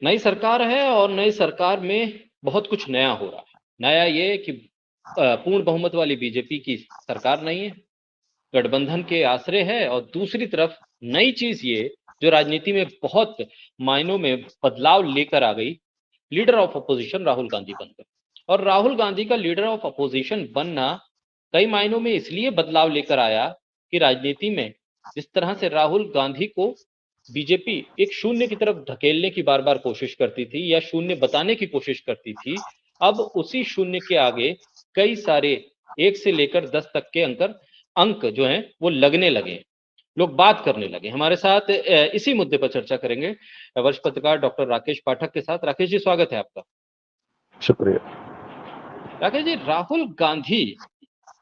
नई सरकार है और नई सरकार में बहुत कुछ नया हो रहा है। नया ये कि पूर्ण बहुमत वाली बीजेपी की सरकार नहीं है, गठबंधन के आश्रय है। और दूसरी तरफ नई चीज ये जो राजनीति में बहुत मायनों में बदलाव लेकर आ गई, leader of opposition Rahul Gandhi बनकर। और राहुल गांधी का लीडर ऑफ अपोजिशन बनना कई मायनों में इसलिए बदलाव लेकर आया कि राजनीति में जिस तरह से राहुल गांधी को बीजेपी एक शून्य की तरफ धकेलने की बार बार कोशिश करती थी या शून्य बताने की कोशिश करती थी, अब उसी शून्य के आगे कई सारे 1 से लेकर 10 तक के अंक जो हैं वो लगने लगे, लोग बात करने लगे। हमारे साथ इसी मुद्दे पर चर्चा करेंगे वरिष्ठ पत्रकार डॉक्टर राकेश पाठक के साथ। राकेश जी, स्वागत है आपका। शुक्रिया। राकेश जी, राहुल गांधी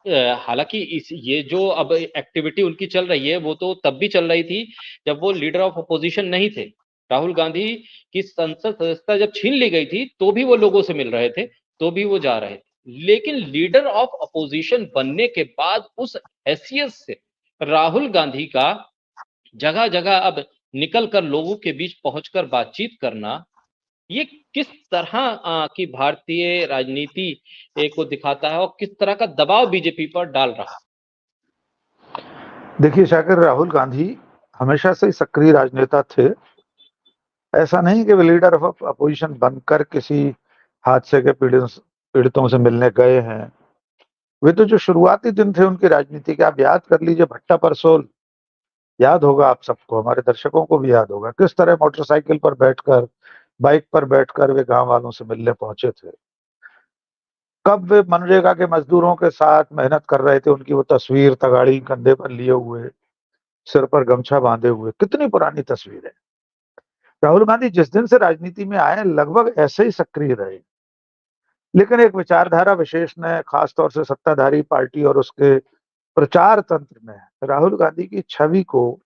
हालांकि इस ये जो अब एक्टिविटी उनकी चल रही है वो तो तब भी चल रही थी जब वो लीडर ऑफ अपोजिशन नहीं थे। राहुल गांधी की संसद सदस्यता जब छीन ली गई थी तो भी वो लोगों से मिल रहे थे, तो भी वो जा रहे थे। लेकिन लीडर ऑफ अपोजिशन बनने के बाद उस हैसियत से राहुल गांधी का जगह जगह अब निकल कर लोगों के बीच पहुंचकर बातचीत करना, ये किस तरह की भारतीय राजनीति को दिखाता है और किस तरह का दबाव बीजेपी पर डाल रहा है? देखिए शाकिर, राहुल गांधी हमेशा से सक्रिय राजनेता थे। ऐसा नहीं कि वे लीडर ऑफ अपोजिशन बनकर किसी हादसे के पीड़ितों से मिलने गए हैं। वे तो जो शुरुआती दिन थे उनकी राजनीति के, आप याद कर लीजिए भट्टा परसोल, याद होगा आप सबको, हमारे दर्शकों को भी याद होगा किस तरह मोटरसाइकिल पर बैठकर, बाइक पर बैठकर वे गांव वालों से मिलने पहुंचे थे। कब वे मनरेगा के मजदूरों के साथ मेहनत कर रहे थे, उनकी वो तस्वीर तगाड़ी कंधे पर लिए हुए, सिर पर गमछा बांधे हुए, कितनी पुरानी तस्वीर है। राहुल गांधी जिस दिन से राजनीति में आए लगभग ऐसे ही सक्रिय रहे। लेकिन एक विचारधारा विशेष ने, खासतौर से सत्ताधारी पार्टी और उसके प्रचार तंत्र ने राहुल गांधी की छवि को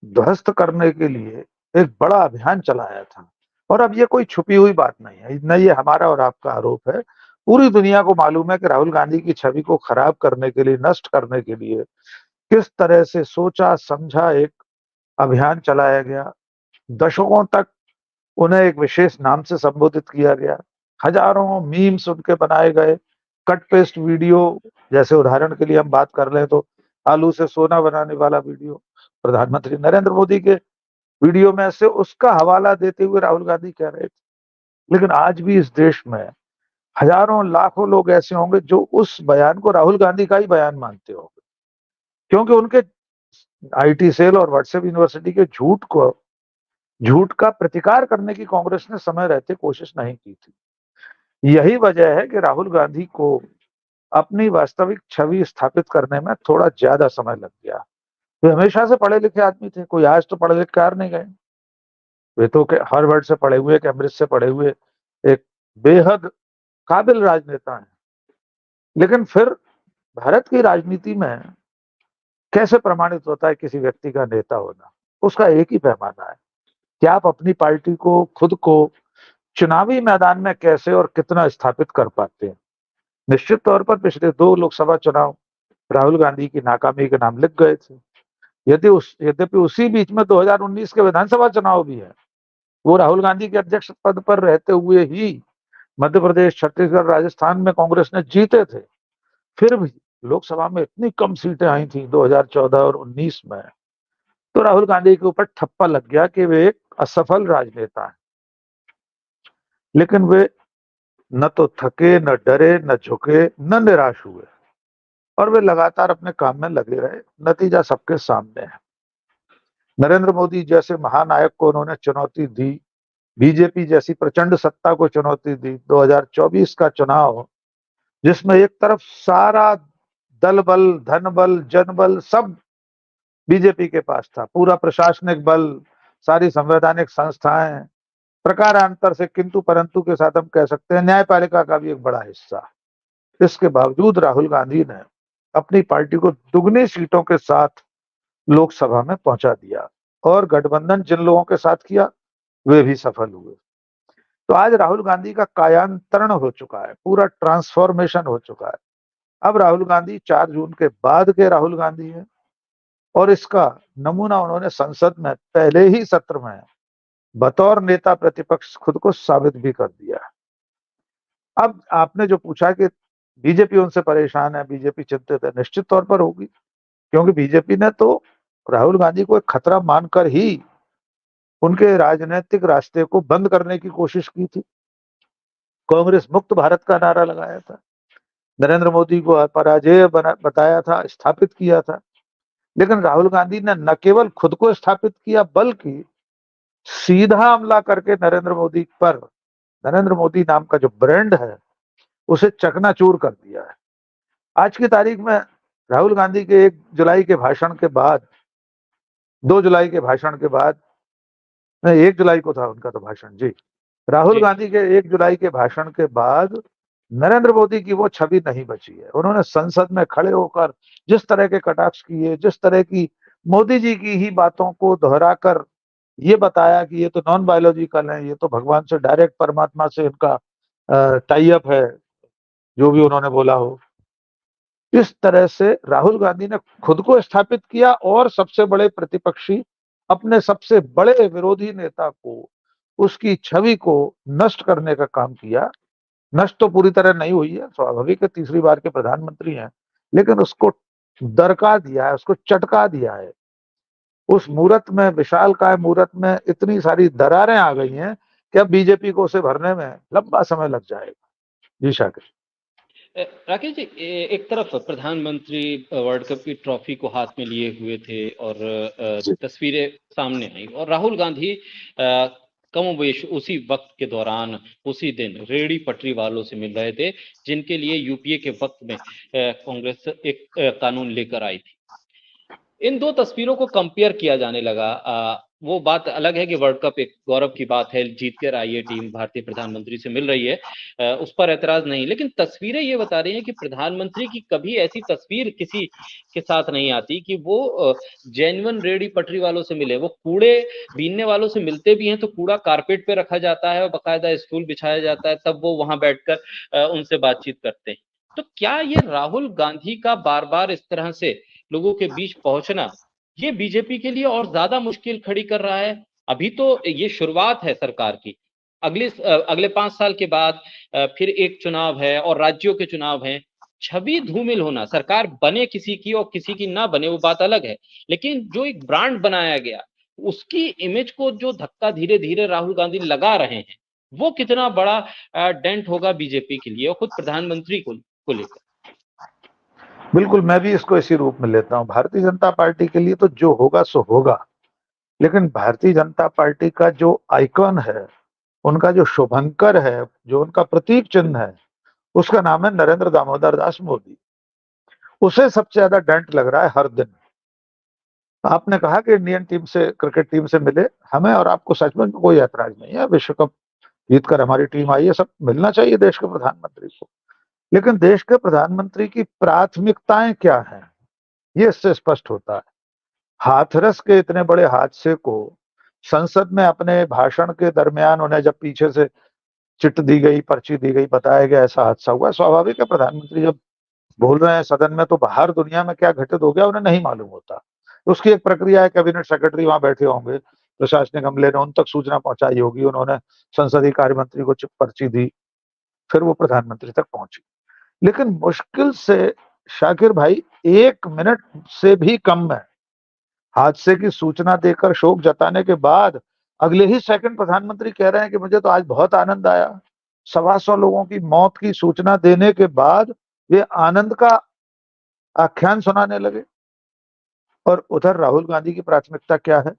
ध्वस्त करने के लिए एक बड़ा अभियान चलाया था। और अब ये कोई छुपी हुई बात नहीं है, न ये हमारा और आपका आरोप है। पूरी दुनिया को मालूम है कि राहुल गांधी की छवि को खराब करने के लिए, नष्ट करने के लिए किस तरह से सोचा समझा एक अभियान चलाया गया। दशकों तक उन्हें एक विशेष नाम से संबोधित किया गया, हजारों मीम्स उनके बनाए गए, कट पेस्ट वीडियो, जैसे उदाहरण के लिए हम बात कर रहे तो आलू से सोना बनाने वाला वीडियो प्रधानमंत्री नरेंद्र मोदी के वीडियो में से उसका हवाला देते हुए राहुल गांधी कह रहे थे। लेकिन आज भी इस देश में हजारों लाखों लोग ऐसे होंगे जो उस बयान को राहुल गांधी का ही बयान मानते होंगे, क्योंकि उनके आईटी सेल और व्हाट्सएप यूनिवर्सिटी के झूठ का प्रतिकार करने की कांग्रेस ने समय रहते कोशिश नहीं की थी। यही वजह है कि राहुल गांधी को अपनी वास्तविक छवि स्थापित करने में थोड़ा ज्यादा समय लग गया। वे हमेशा से पढ़े लिखे आदमी थे, कोई आज तो पढ़े लिख कर नहीं गए। वे तो हार्वर्ड से पढ़े हुए, कैम्ब्रिज से पढ़े हुए एक बेहद काबिल राजनेता हैं। लेकिन फिर भारत की राजनीति में कैसे प्रमाणित होता है किसी व्यक्ति का नेता होना? उसका एक ही पैमाना है कि आप अपनी पार्टी को, खुद को चुनावी मैदान में कैसे और कितना स्थापित कर पाते हैं। निश्चित तौर पर पिछले 2 लोकसभा चुनाव राहुल गांधी की नाकामी के नाम लिख गए थे। यद्यपि उसी बीच में 2019 के विधानसभा चुनाव भी है। वो राहुल गांधी के अध्यक्ष पद पर रहते हुए ही मध्य प्रदेश, छत्तीसगढ़, राजस्थान में कांग्रेस ने जीते थे। फिर भी लोकसभा में इतनी कम सीटें आई थी 2014 और 19 में, तो राहुल गांधी के ऊपर ठप्पा लग गया कि वे एक असफल राजनेता हैं। लेकिन वे न तो थके, न डरे, न झुके, न निराश हुए, और वे लगातार अपने काम में लगे रहे। नतीजा सबके सामने है। नरेंद्र मोदी जैसे महानायक को उन्होंने चुनौती दी, बीजेपी जैसी प्रचंड सत्ता को चुनौती दी। 2024 का चुनाव, जिसमें एक तरफ सारा दल बल, धन बल, जन बल सब बीजेपी के पास था, पूरा प्रशासनिक बल, सारी संवैधानिक संस्थाएं, प्रकारांतर से किंतु परंतु के साथ हम कह सकते हैं न्यायपालिका का भी एक बड़ा हिस्सा। इसके बावजूद राहुल गांधी ने अपनी पार्टी को दुगनी सीटों के साथ लोकसभा में पहुंचा दिया, और गठबंधन जिन लोगों के साथ किया वे भी सफल हुए। तो आज राहुल गांधी का कायांतरण हो चुका है, पूरा ट्रांसफॉर्मेशन हो चुका है। अब राहुल गांधी 4 जून के बाद के राहुल गांधी है, और इसका नमूना उन्होंने संसद में पहले ही सत्र में बतौर नेता प्रतिपक्ष खुद को साबित भी कर दिया है। अब आपने जो पूछा कि बीजेपी उनसे परेशान है, बीजेपी चिंतित है, निश्चित तौर पर होगी, क्योंकि बीजेपी ने तो राहुल गांधी को एक खतरा मानकर ही उनके राजनीतिक रास्ते को बंद करने की कोशिश की थी। कांग्रेस मुक्त भारत का नारा लगाया था, नरेंद्र मोदी को पराजय बताया था, स्थापित किया था। लेकिन राहुल गांधी ने न केवल खुद को स्थापित किया, बल्कि सीधा हमला करके नरेंद्र मोदी पर, नरेंद्र मोदी नाम का जो ब्रांड है उसे चकनाचूर कर दिया है। आज की तारीख में राहुल गांधी के 1 जुलाई के भाषण के बाद, 2 जुलाई के भाषण के बाद, नहीं 1 जुलाई को था उनका तो भाषण जी, राहुल जी गांधी के 1 जुलाई के भाषण के बाद नरेंद्र मोदी की वो छवि नहीं बची है। उन्होंने संसद में खड़े होकर जिस तरह के कटाक्ष किए, जिस तरह की मोदी जी की ही बातों को दोहराकर ये बताया कि ये तो नॉन बायोलॉजिकल है, ये तो भगवान से डायरेक्ट, परमात्मा से इनका टाई अप है, जो भी उन्होंने बोला हो। इस तरह से राहुल गांधी ने खुद को स्थापित किया और सबसे बड़े प्रतिपक्षी, अपने सबसे बड़े विरोधी नेता को, उसकी छवि को नष्ट करने का काम किया। नष्ट तो पूरी तरह नहीं हुई है, स्वाभाविक है, तीसरी बार के प्रधानमंत्री हैं, लेकिन उसको दरका दिया है, उसको चटका दिया है। उस मूरत में, विशालकाय मूरत में इतनी सारी दरारें आ गई हैं कि अब बीजेपी को उसे भरने में लंबा समय लग जाएगा। जी शाकिर। राकेश जी, एक तरफ प्रधानमंत्री वर्ल्ड कप की ट्रॉफी को हाथ में लिए हुए थे और तस्वीरें सामने आई, और राहुल गांधी कमोबेश उसी वक्त के दौरान, उसी दिन रेहड़ी पटरी वालों से मिल रहे थे, जिनके लिए यूपीए के वक्त में कांग्रेस एक कानून लेकर आई थी। इन दो तस्वीरों को कंपेयर किया जाने लगा। वो बात अलग है कि वर्ल्ड कप एक गौरव की बात है, जीत कर आई है टीम, भारतीय प्रधानमंत्री से मिल रही है, उस पर ऐतराज नहीं। लेकिन तस्वीरें ये बता रही हैं कि प्रधानमंत्री की कभी ऐसी तस्वीर किसी के साथ नहीं आती कि वो जेन्युइन रेहड़ी पटरी वालों से मिले। वो कूड़े बीनने वालों से मिलते भी हैं तो कूड़ा कारपेट पे रखा जाता है और बाकायदा स्टूल बिछाया जाता है, तब वो वहां बैठकर उनसे बातचीत करते हैं। तो क्या ये राहुल गांधी का बार बार इस तरह से लोगों के बीच पहुंचना, ये बीजेपी के लिए और ज्यादा मुश्किल खड़ी कर रहा है? अभी तो ये शुरुआत है सरकार की, अगले 5 साल के बाद फिर एक चुनाव है और राज्यों के चुनाव हैं। छवि धूमिल होना, सरकार बने किसी की और किसी की ना बने वो बात अलग है, लेकिन जो एक ब्रांड बनाया गया, उसकी इमेज को जो धक्का धीरे धीरे राहुल गांधी लगा रहे हैं, वो कितना बड़ा डेंट होगा बीजेपी के लिए और खुद प्रधानमंत्री को लेकर? बिल्कुल, मैं भी इसको इसी रूप में लेता हूं। भारतीय जनता पार्टी के लिए तो जो होगा सो होगा, लेकिन भारतीय जनता पार्टी का जो आइकॉन है, उनका जो शुभंकर है, जो उनका प्रतीक चिन्ह है, उसका नाम है नरेंद्र दामोदर दास मोदी। उसे सबसे ज्यादा डेंट लग रहा है हर दिन। आपने कहा कि इंडियन टीम से, क्रिकेट टीम से मिले, हमें और आपको सच में कोई ऐतराज नहीं है, विश्व कप जीतकर हमारी टीम आई है, सब मिलना चाहिए देश के प्रधानमंत्री को। लेकिन देश के प्रधानमंत्री की प्राथमिकताएं क्या हैं, ये इससे स्पष्ट होता है। हाथरस के इतने बड़े हादसे को संसद में अपने भाषण के दरमियान उन्हें जब पीछे से चिट दी गई, पर्ची दी गई, बताया गया ऐसा हादसा हुआ, स्वाभाविक है प्रधानमंत्री जब बोल रहे हैं सदन में तो बाहर दुनिया में क्या घटित हो गया उन्हें नहीं मालूम होता। उसकी एक प्रक्रिया है, कैबिनेट सेक्रेटरी वहां बैठे होंगे, प्रशासनिक अमले ने उन तक सूचना पहुंचाई होगी, उन्होंने संसदीय कार्य मंत्री को पर्ची दी, फिर वो प्रधानमंत्री तक पहुंची। लेकिन मुश्किल से शाकिर भाई 1 मिनट से भी कम में हादसे की सूचना देकर शोक जताने के बाद अगले ही सेकंड प्रधानमंत्री कह रहे हैं कि मुझे तो आज बहुत आनंद आया। 125 लोगों की मौत की सूचना देने के बाद वे आनंद का आख्यान सुनाने लगे। और उधर राहुल गांधी की प्राथमिकता क्या है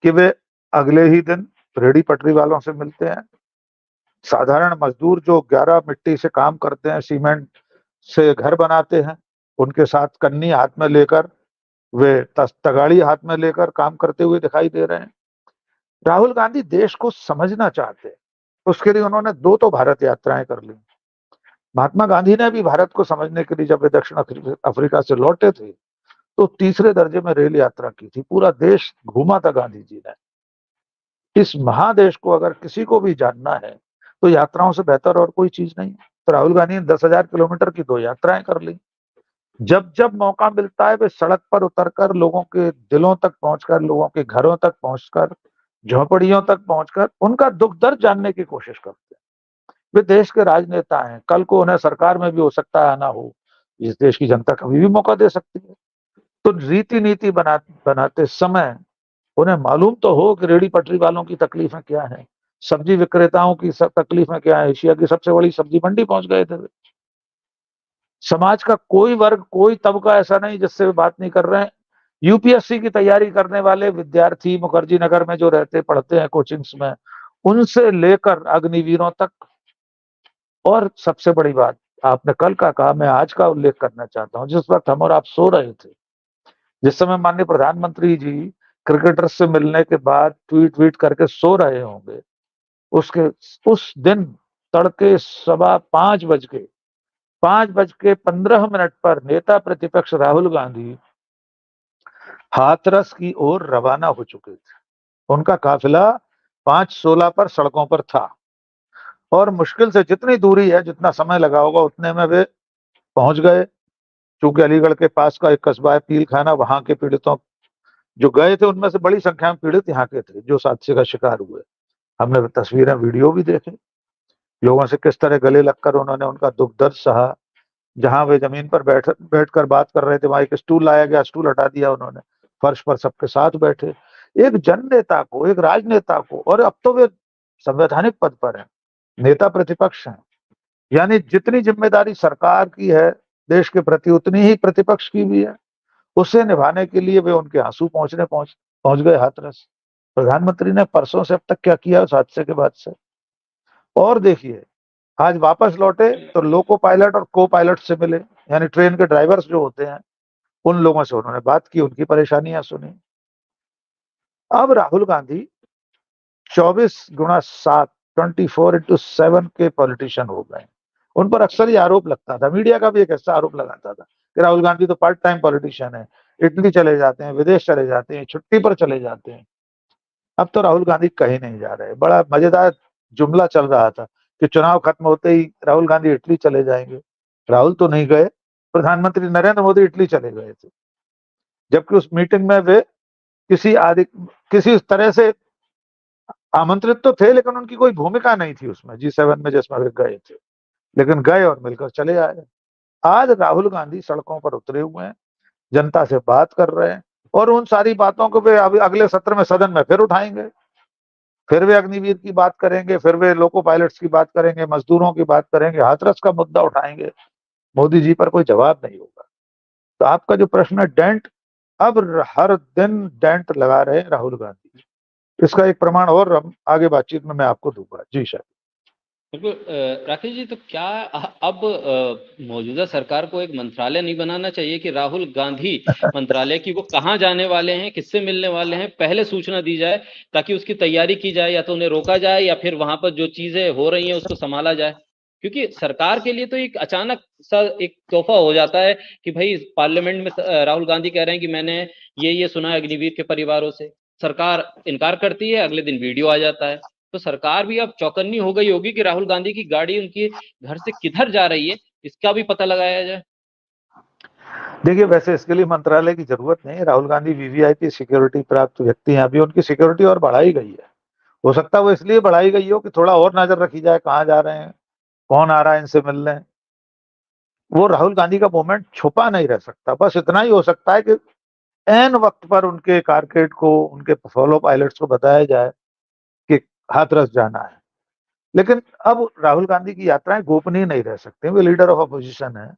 कि वे अगले ही दिन रेहड़ी पटरी वालों से मिलते हैं, साधारण मजदूर जो 11 मिट्टी से काम करते हैं, सीमेंट से घर बनाते हैं, उनके साथ कन्नी हाथ में लेकर, वे तगाड़ी हाथ में लेकर काम करते हुए दिखाई दे रहे हैं। राहुल गांधी देश को समझना चाहते हैं, उसके लिए उन्होंने 2 तो भारत यात्राएं कर ली। महात्मा गांधी ने भी भारत को समझने के लिए जब वे दक्षिण अफ्रीका से लौटे थे तो तीसरे दर्जे में रेल यात्रा की थी, पूरा देश घूमा था गांधी जी ने। इस महादेश को अगर किसी को भी जानना है तो यात्राओं से बेहतर और कोई चीज नहीं है। तो राहुल गांधी ने 10,000 किलोमीटर की 2 यात्राएं कर ली। जब जब मौका मिलता है वे सड़क पर उतरकर, लोगों के दिलों तक पहुंचकर, लोगों के घरों तक पहुंचकर झोपड़ियों तक पहुंचकर उनका दुख दर्द जानने की कोशिश करते हैं। वे देश के राजनेता हैं, कल को उन्हें सरकार में भी हो सकता है आना हो। इस देश की जनता कभी भी मौका दे सकती है। तो रीति नीति बनाते समय उन्हें मालूम तो हो कि रेहड़ी पटरी वालों की तकलीफें क्या हैं, सब्जी विक्रेताओं की सब तकलीफें क्या है। एशिया की सबसे बड़ी सब्जी मंडी पहुंच गए थे। समाज का कोई वर्ग, कोई तबका ऐसा नहीं जिससे वे बात नहीं कर रहे हैं। यूपीएससी की तैयारी करने वाले विद्यार्थी मुखर्जी नगर में जो रहते पढ़ते हैं कोचिंग्स में, उनसे लेकर अग्निवीरों तक। और सबसे बड़ी बात, आपने कल का कहा, मैं आज का उल्लेख करना चाहता हूं। जिस वक्त हम और आप सो रहे थे, जिस समय माननीय प्रधानमंत्री जी क्रिकेटर्स से मिलने के बाद ट्वीट ट्वीट करके सो रहे होंगे, उसके उस दिन तड़के 5:15 पर नेता प्रतिपक्ष राहुल गांधी हाथरस की ओर रवाना हो चुके थे। उनका काफिला 5:16 पर सड़कों पर था और मुश्किल से जितनी दूरी है, जितना समय लगा होगा, उतने में वे पहुंच गए। चूंकि अलीगढ़ के पास का एक कस्बा है पील खाना, वहां के पीड़ितों जो गए थे उनमें से बड़ी संख्या में पीड़ित यहाँ के थे जो हादसे का शिकार हुए। हमने तस्वीरें वीडियो भी देखे, लोगों से किस तरह गले लगकर उन्होंने उनका दुख दर्द सहा। जहां वे जमीन पर बैठकर बात कर रहे थे, वहां एक स्टूल लाया गया, स्टूल हटा दिया उन्होंने, फर्श पर सबके साथ बैठे। एक जननेता को, एक राजनेता को, और अब तो वे संवैधानिक पद पर हैं, नेता प्रतिपक्ष हैं, यानी जितनी जिम्मेदारी सरकार की है देश के प्रति, उतनी ही प्रतिपक्ष की भी है। उसे निभाने के लिए वे उनके आंसू पहुंच गए हाथरस। प्रधानमंत्री ने परसों से अब तक क्या किया उस हादसे के बाद से। और देखिए, आज वापस लौटे तो लोको पायलट और को पायलट से मिले, यानी ट्रेन के ड्राइवर्स जो होते हैं उन लोगों से उन्होंने बात की, उनकी परेशानियां सुनी। अब राहुल गांधी 24x7 24x7 के पॉलिटिशियन हो गए। उन पर अक्सर ये आरोप लगता था, मीडिया का भी एक ऐसा आरोप लगाता था कि राहुल गांधी तो पार्ट टाइम पॉलिटिशियन है, इटली चले जाते हैं, विदेश चले जाते हैं, छुट्टी पर चले जाते हैं। अब तो राहुल गांधी कहीं नहीं जा रहे। बड़ा मजेदार जुमला चल रहा था कि चुनाव खत्म होते ही राहुल गांधी इटली चले जाएंगे। राहुल तो नहीं गए, प्रधानमंत्री नरेंद्र मोदी इटली चले गए थे, जबकि उस मीटिंग में वे किसी तरह से आमंत्रित तो थे, लेकिन उनकी कोई भूमिका नहीं थी उसमें, G7 में जिसमें वे गए थे, लेकिन गए और मिलकर चले आए। आज राहुल गांधी सड़कों पर उतरे हुए हैं, जनता से बात कर रहे हैं, और उन सारी बातों को वे अभी अगले सत्र में सदन में फिर उठाएंगे। फिर वे अग्निवीर की बात करेंगे, फिर वे लोको पायलट्स की बात करेंगे, मजदूरों की बात करेंगे, हाथरस का मुद्दा उठाएंगे। मोदी जी पर कोई जवाब नहीं होगा। तो आपका जो प्रश्न है डेंट, अब हर दिन डेंट लगा रहे हैं राहुल गांधी। इसका एक प्रमाण और हम आगे बातचीत में मैं आपको दूंगा। जी शायद बिल्कुल। राकेश जी, तो क्या अब मौजूदा सरकार को एक मंत्रालय नहीं बनाना चाहिए कि राहुल गांधी मंत्रालय की वो कहाँ जाने वाले हैं, किससे मिलने वाले हैं, पहले सूचना दी जाए, ताकि उसकी तैयारी की जाए, या तो उन्हें रोका जाए या फिर वहां पर जो चीजें हो रही हैं उसको संभाला जाए। क्योंकि सरकार के लिए तो एक अचानक सा एक तोहफा हो जाता है कि भाई पार्लियामेंट में राहुल गांधी कह रहे हैं कि मैंने ये सुना है अग्निवीर के परिवारों से। सरकार इनकार करती है, अगले दिन वीडियो आ जाता है। तो सरकार भी अब चौकन्नी हो गई होगी कि राहुल गांधी की गाड़ी उनके घर से किधर जा रही है, इसका भी पता लगाया जाए। देखिए, वैसे इसके लिए मंत्रालय की जरूरत नहीं है। राहुल गांधी वीवीआईपी सिक्योरिटी प्राप्त व्यक्ति हैं, अभी उनकी सिक्योरिटी और बढ़ाई गई है। हो सकता है वो इसलिए बढ़ाई गई हो कि थोड़ा और नजर रखी जाए, कहाँ जा रहे हैं, कौन आ रहा है इनसे मिलने। वो राहुल गांधी का मूवमेंट छुपा नहीं रह सकता। बस इतना ही हो सकता है कि एन वक्त पर उनके कारकेड को, उनके फॉलो पायलट्स को बताया जाए कि हाथरस जाना है। लेकिन अब राहुल गांधी की यात्राएं गोपनीय नहीं रह सकती। वे लीडर ऑफ अपोजिशन है,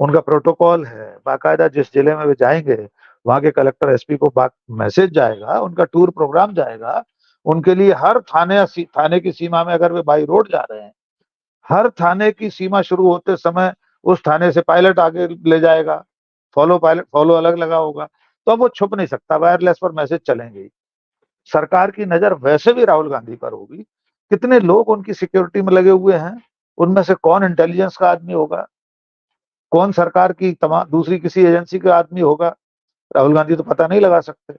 उनका प्रोटोकॉल है बाकायदा। जिस जिले में वे जाएंगे वहां के कलेक्टर एसपी को मैसेज जाएगा, उनका टूर प्रोग्राम जाएगा। उनके लिए हर थाने की सीमा में, अगर वे बाई रोड जा रहे हैं, हर थाने की सीमा शुरू होते समय उस थाने से पायलट आगे ले जाएगा, फॉलो अलग लगा होगा। तो अब वो छुप नहीं सकता, वायरलेस पर मैसेज चलेंगे। सरकार की नजर वैसे भी राहुल गांधी पर होगी। कितने लोग उनकी सिक्योरिटी में लगे हुए हैं, उनमें से कौन इंटेलिजेंस का आदमी होगा, कौन सरकार की तमाम दूसरी किसी एजेंसी का आदमी होगा, राहुल गांधी तो पता नहीं लगा सकते।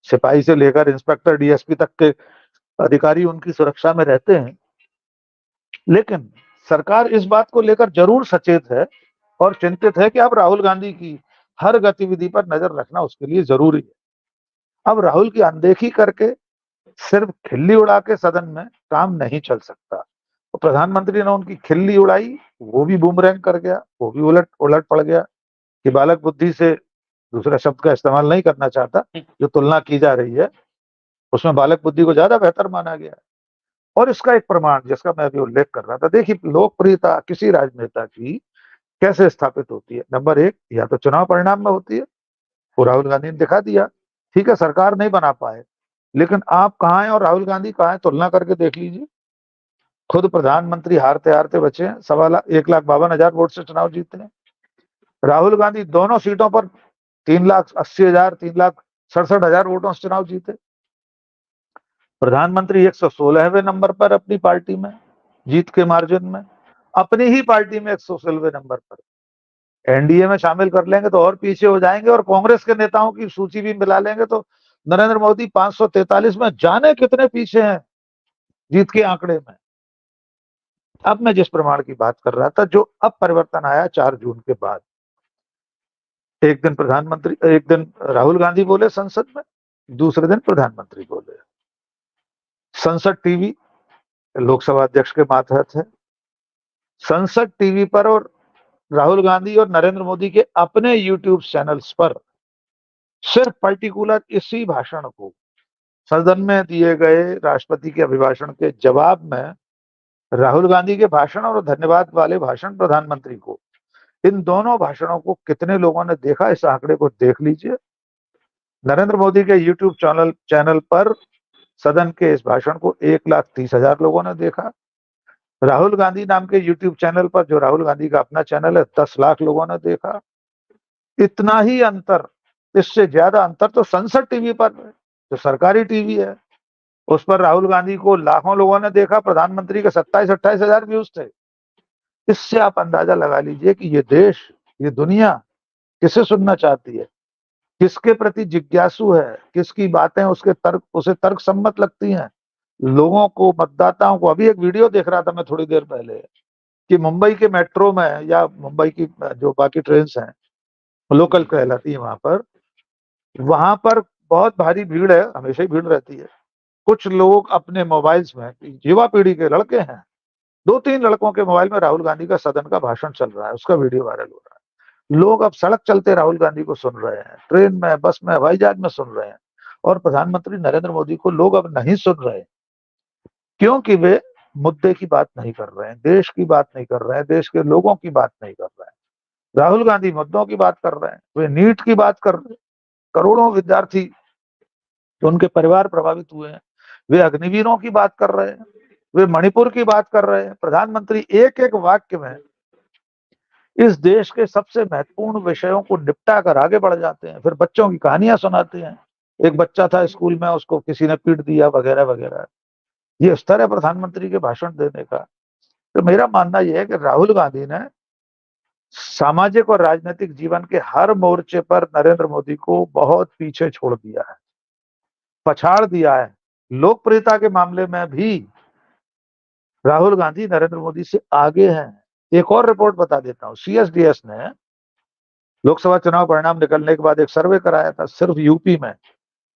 सिपाही से लेकर इंस्पेक्टर डीएसपी तक के अधिकारी उनकी सुरक्षा में रहते हैं। लेकिन सरकार इस बात को लेकर जरूर सचेत है और चिंतित है कि अब राहुल गांधी की हर गतिविधि पर नजर रखना उसके लिए जरूरी है। अब राहुल की अनदेखी करके सिर्फ खिल्ली उड़ा के सदन में काम नहीं चल सकता। तो प्रधानमंत्री ने उनकी खिल्ली उड़ाई, वो भी बूमरैंग कर गया, वो भी उलट पड़ गया कि बालक बुद्धि से, दूसरा शब्द का इस्तेमाल नहीं करना चाहता, जो तुलना की जा रही है उसमें बालक बुद्धि को ज्यादा बेहतर माना गया। और इसका एक प्रमाण जिसका मैं अभी उल्लेख कर रहा था, देखिए लोकप्रियता किसी राजनेता की कैसे स्थापित होती है। नंबर एक, या तो चुनाव परिणाम में होती है, वो राहुल गांधी ने दिखा दिया। ठीक है, सरकार नहीं बना पाए, लेकिन आप कहाँ हैं और राहुल गांधी कहाँ हैं, तुलना करके देख लीजिए। खुद प्रधानमंत्री हारते हारते बचे हैं, 1,52,52 वोट से चुनाव जीते हैं। राहुल गांधी दोनों सीटों पर 3,80,000 3,67,000 वोटों से चुनाव जीते। प्रधानमंत्री 116वें नंबर पर अपनी पार्टी में, जीत के मार्जिन में, अपनी ही पार्टी में 116वें नंबर पर। एनडीए में शामिल कर लेंगे तो और पीछे हो जाएंगे, और कांग्रेस के नेताओं की सूची भी मिला लेंगे तो नरेंद्र मोदी 543 में जाने कितने पीछे हैं जीत के आंकड़े में। अब मैं जिस प्रमाण की बात कर रहा था, जो अब परिवर्तन आया 4 जून के बाद, एक दिन राहुल गांधी बोले संसद में, दूसरे दिन प्रधानमंत्री बोले। संसद टीवी लोकसभा अध्यक्ष के मातहत है। संसद टीवी पर और राहुल गांधी और नरेंद्र मोदी के अपने यूट्यूब चैनल्स पर सिर्फ पर्टिकुलर इसी भाषण को, सदन में दिए गए राष्ट्रपति के अभिभाषण के जवाब में राहुल गांधी के भाषण और धन्यवाद वाले भाषण प्रधानमंत्री को, इन दोनों भाषणों को कितने लोगों ने देखा, इस आंकड़े को देख लीजिए। नरेंद्र मोदी के यूट्यूब चैनल पर सदन के इस भाषण को 1,30,000 लोगों ने देखा। राहुल गांधी नाम के यूट्यूब चैनल पर, जो राहुल गांधी का अपना चैनल है, 10 लाख लोगों ने देखा। इतना ही अंतर, इससे ज्यादा अंतर तो संसद टीवी पर, जो सरकारी टीवी है, उस पर राहुल गांधी को लाखों लोगों ने देखा, प्रधानमंत्री के 27-28,000 व्यूज थे। इससे आप अंदाजा लगा लीजिए कि ये देश, ये दुनिया किसे सुनना चाहती है, किसके प्रति जिज्ञासु है, किसकी बातें उसे तर्क सम्मत लगती हैं। लोगों को, मतदाताओं को, अभी एक वीडियो देख रहा था मैं थोड़ी देर पहले कि मुंबई के मेट्रो में, या मुंबई की जो बाकी ट्रेन हैं, लोकल कहलाती है, वहां पर बहुत भारी भीड़ है, हमेशा ही भीड़ रहती है। कुछ लोग अपने मोबाइल्स में, युवा पीढ़ी के लड़के हैं, 2-3 लड़कों के मोबाइल में राहुल गांधी का सदन का भाषण चल रहा है, उसका वीडियो वायरल हो रहा है। लोग अब सड़क चलते राहुल गांधी को सुन रहे हैं, ट्रेन में, बस में, हवाई जहाज में सुन रहे हैं, और प्रधानमंत्री नरेंद्र मोदी को लोग अब नहीं सुन रहे, क्योंकि वे मुद्दे की बात नहीं कर रहे हैं, देश की बात नहीं कर रहे हैं, देश के लोगों की बात नहीं कर रहे हैं। राहुल गांधी मुद्दों की बात कर रहे हैं, वे नीट की बात कर रहे हैं, करोड़ों विद्यार्थी जो उनके परिवार प्रभावित हुए हैं, वे अग्निवीरों की बात कर रहे हैं, वे मणिपुर की बात कर रहे हैं। प्रधानमंत्री एक एक वाक्य में इस देश के सबसे महत्वपूर्ण विषयों को निपटा कर आगे बढ़ जाते हैं, फिर बच्चों की कहानियां सुनाते हैं। एक बच्चा था स्कूल में, उसको किसी ने पीट दिया, वगैरह वगैरह। ये स्तर है प्रधानमंत्री के भाषण देने का। तो मेरा मानना यह है कि राहुल गांधी ने सामाजिक और राजनीतिक जीवन के हर मोर्चे पर नरेंद्र मोदी को बहुत पीछे छोड़ दिया है, पछाड़ दिया है। लोकप्रियता के मामले में भी राहुल गांधी नरेंद्र मोदी से आगे हैं। एक और रिपोर्ट बता देता हूं, सीएसडीएस ने लोकसभा चुनाव परिणाम निकलने के बाद एक सर्वे कराया था सिर्फ यूपी में,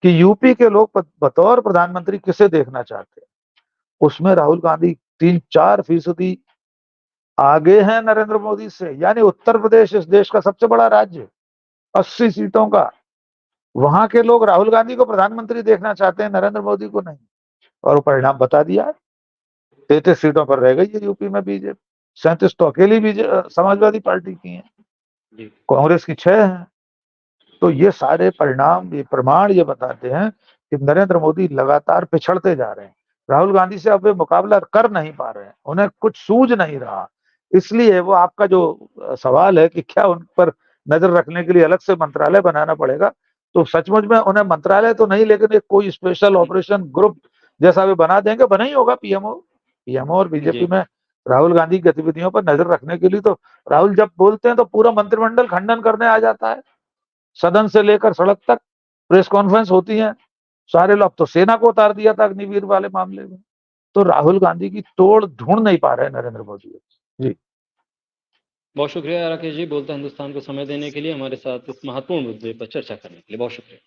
कि यूपी के लोग बतौर प्रधानमंत्री किसे देखना चाहते हैं। उसमें राहुल गांधी 3-4% आगे हैं नरेंद्र मोदी से। यानी उत्तर प्रदेश इस देश का सबसे बड़ा राज्य, 80 सीटों का, वहां के लोग राहुल गांधी को प्रधानमंत्री देखना चाहते हैं, नरेंद्र मोदी को नहीं। और वो परिणाम बता दिया, 33 सीटों पर रह गई है यूपी में बीजेपी, 37 तो अकेली समाजवादी पार्टी की है, कांग्रेस की 6 है। तो ये सारे परिणाम, ये प्रमाण ये बताते हैं कि नरेंद्र मोदी लगातार पिछड़ते जा रहे हैं। राहुल गांधी से अब वे मुकाबला कर नहीं पा रहे हैं, उन्हें कुछ सूझ नहीं रहा। इसलिए वो आपका जो सवाल है कि क्या उन पर नजर रखने के लिए अलग से मंत्रालय बनाना पड़ेगा, तो सचमुच में उन्हें मंत्रालय तो नहीं, लेकिन एक कोई स्पेशल ऑपरेशन ग्रुप जैसा वे बना देंगे, बना ही होगा। पीएमओ और बीजेपी में राहुल गांधी की गतिविधियों पर नजर रखने के लिए तो राहुल जब बोलते हैं तो पूरा मंत्रिमंडल खंडन करने आ जाता है। सदन से लेकर सड़क तक प्रेस कॉन्फ्रेंस होती है, सारे लोग। तो सेना को उतार दिया था अग्निवीर वाले मामले में। तो राहुल गांधी की तोड़ ढूंढ नहीं पा रहे नरेंद्र मोदी जी। बहुत शुक्रिया राकेश जी, बोलता हिंदुस्तान को समय देने के लिए, हमारे साथ इस महत्वपूर्ण मुद्दे पर चर्चा करने के लिए बहुत शुक्रिया।